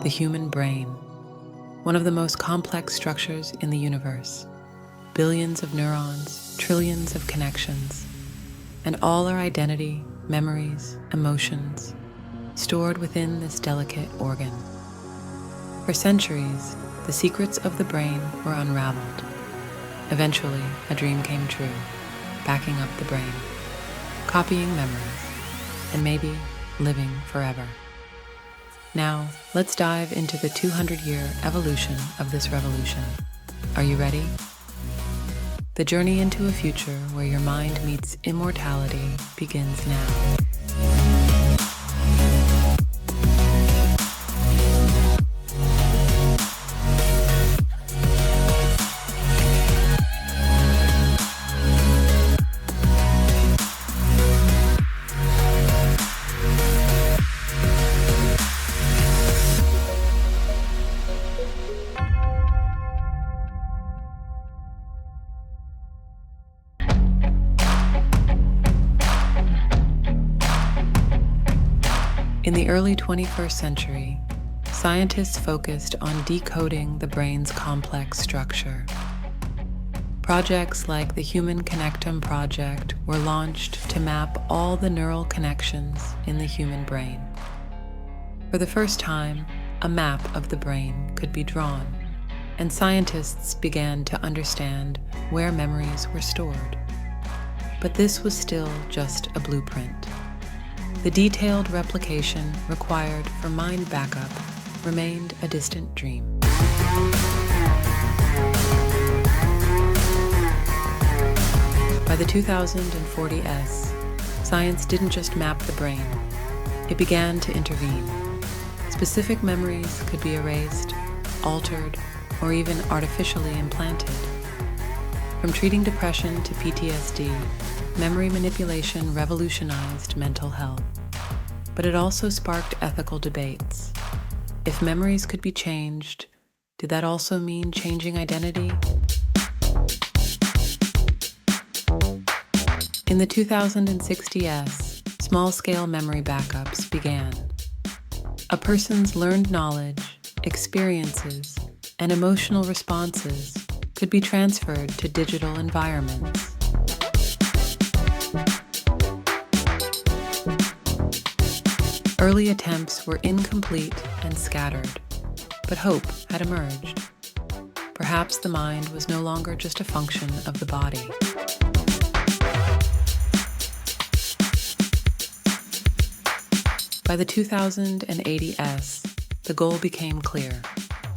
the human brain, one of the most complex structures in the universe. Billions of neurons, trillions of connections, and all our identity, memories, emotions, stored within this delicate organ. For centuries, the secrets of the brain were unraveled. Eventually, a dream came true, backing up the brain, copying memories, and maybe living forever. Now, let's dive into the 200-year evolution of this revolution. Are you ready? The journey into a future where your mind meets immortality begins now. In the early 21st century, scientists focused on decoding the brain's complex structure. Projects like the Human Connectome Project were launched to map all the neural connections in the human brain. For the first time, a map of the brain could be drawn, and scientists began to understand where memories were stored. But this was still just a blueprint. The detailed replication required for mind backup remained a distant dream. By the 2040s, science didn't just map the brain, it began to intervene. Specific memories could be erased, altered, or even artificially implanted. From treating depression to PTSD, memory manipulation revolutionized mental health. But it also sparked ethical debates. If memories could be changed, did that also mean changing identity? In the 2060s, small-scale memory backups began. A person's learned knowledge, experiences, and emotional responses could be transferred to digital environments. Early attempts were incomplete and scattered, but hope had emerged. Perhaps the mind was no longer just a function of the body. By the 2080s, the goal became clear: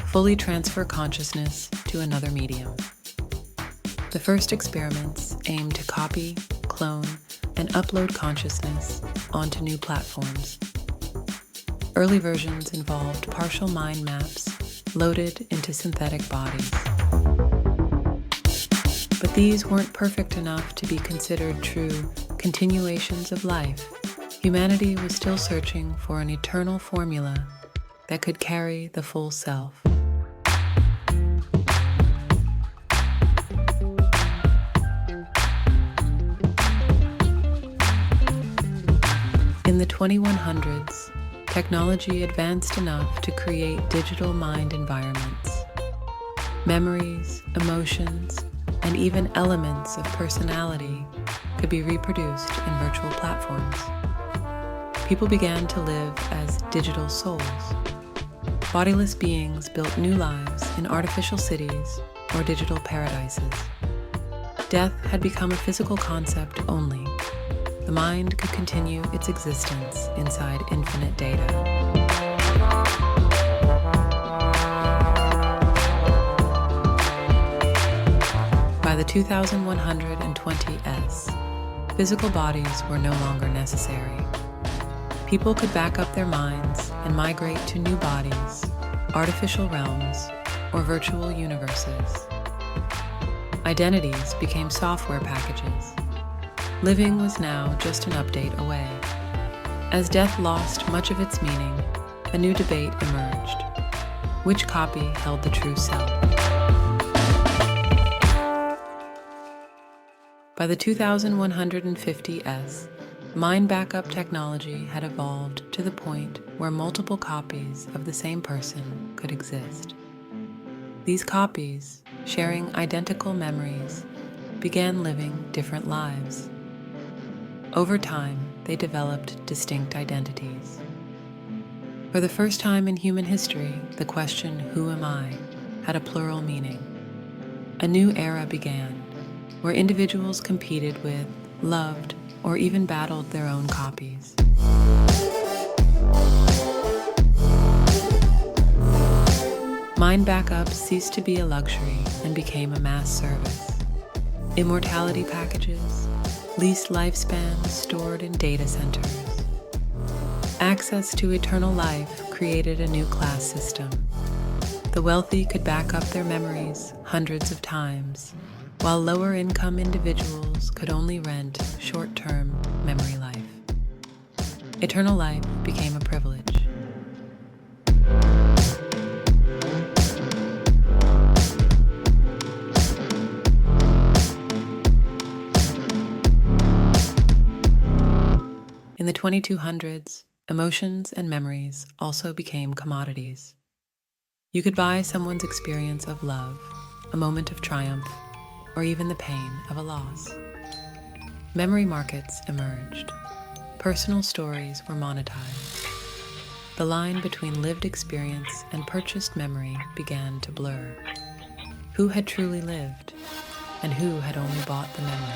fully transfer consciousness to another medium. The first experiments aimed to copy, clone, and upload consciousness onto new platforms. Early versions involved partial mind maps loaded into synthetic bodies. But these weren't perfect enough to be considered true continuations of life. Humanity was still searching for an eternal formula that could carry the full self. In the 2100s, technology advanced enough to create digital mind environments. Memories, emotions, and even elements of personality could be reproduced in virtual platforms. People began to live as digital souls. Bodiless beings built new lives in artificial cities or digital paradises. Death had become a physical concept only. The mind could continue its existence inside infinite data. By the 2120s, physical bodies were no longer necessary. People could back up their minds and migrate to new bodies, artificial realms, or virtual universes. Identities became software packages. Living was now just an update away. As death lost much of its meaning, a new debate emerged. Which copy held the true self? By the 2150s, mind backup technology had evolved to the point where multiple copies of the same person could exist. These copies, sharing identical memories, began living different lives. Over time, they developed distinct identities. For the first time in human history, the question, "Who am I?" had a plural meaning. A new era began, where individuals competed with, loved, or even battled their own copies. Mind backups ceased to be a luxury and became a mass service. Immortality packages, leased lifespans stored in data centers. Access to eternal life created a new class system. The wealthy could back up their memories hundreds of times, while lower-income individuals could only rent short-term memory life. Eternal life became a privilege. In the 2200s, emotions and memories also became commodities. You could buy someone's experience of love, a moment of triumph, or even the pain of a loss. Memory markets emerged. Personal stories were monetized. The line between lived experience and purchased memory began to blur. Who had truly lived, and who had only bought the memory?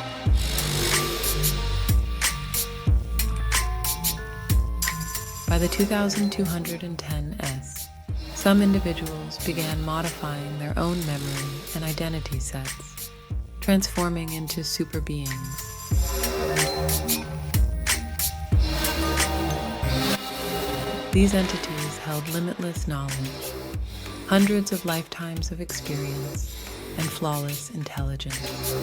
By the 2210s, some individuals began modifying their own memory and identity sets, transforming into super beings. These entities held limitless knowledge, hundreds of lifetimes of experience, and flawless intelligence.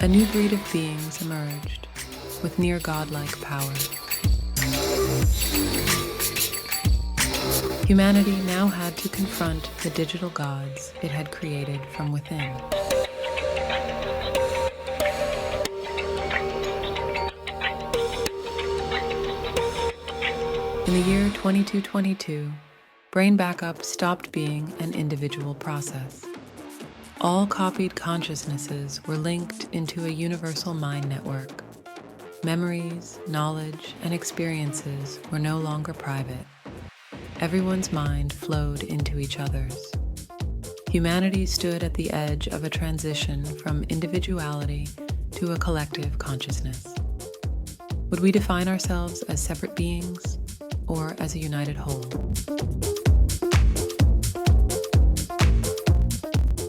A new breed of beings emerged, with near godlike power. Humanity now had to confront the digital gods it had created from within. In the year 2222, brain backup stopped being an individual process. All copied consciousnesses were linked into a universal mind network. Memories, knowledge, and experiences were no longer private. Everyone's mind flowed into each other's. Humanity stood at the edge of a transition from individuality to a collective consciousness. Would we define ourselves as separate beings or as a united whole?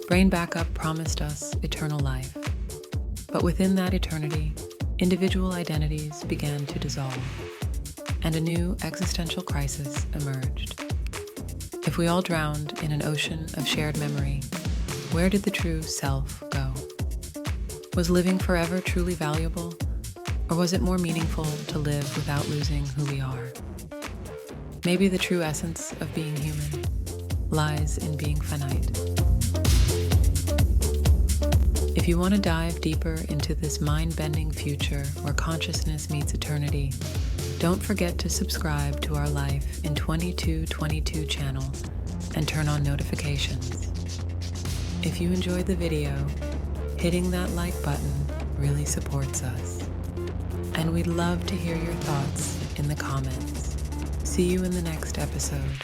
Brain backup promised us eternal life, but within that eternity, individual identities began to dissolve, and a new existential crisis emerged. If we all drowned in an ocean of shared memory, where did the true self go? Was living forever truly valuable, or was it more meaningful to live without losing who we are? Maybe the true essence of being human lies in being finite. If you want to dive deeper into this mind-bending future where consciousness meets eternity, don't forget to subscribe to our Life in 2222 channel and turn on notifications. If you enjoyed the video, hitting that like button really supports us. And we'd love to hear your thoughts in the comments. See you in the next episode.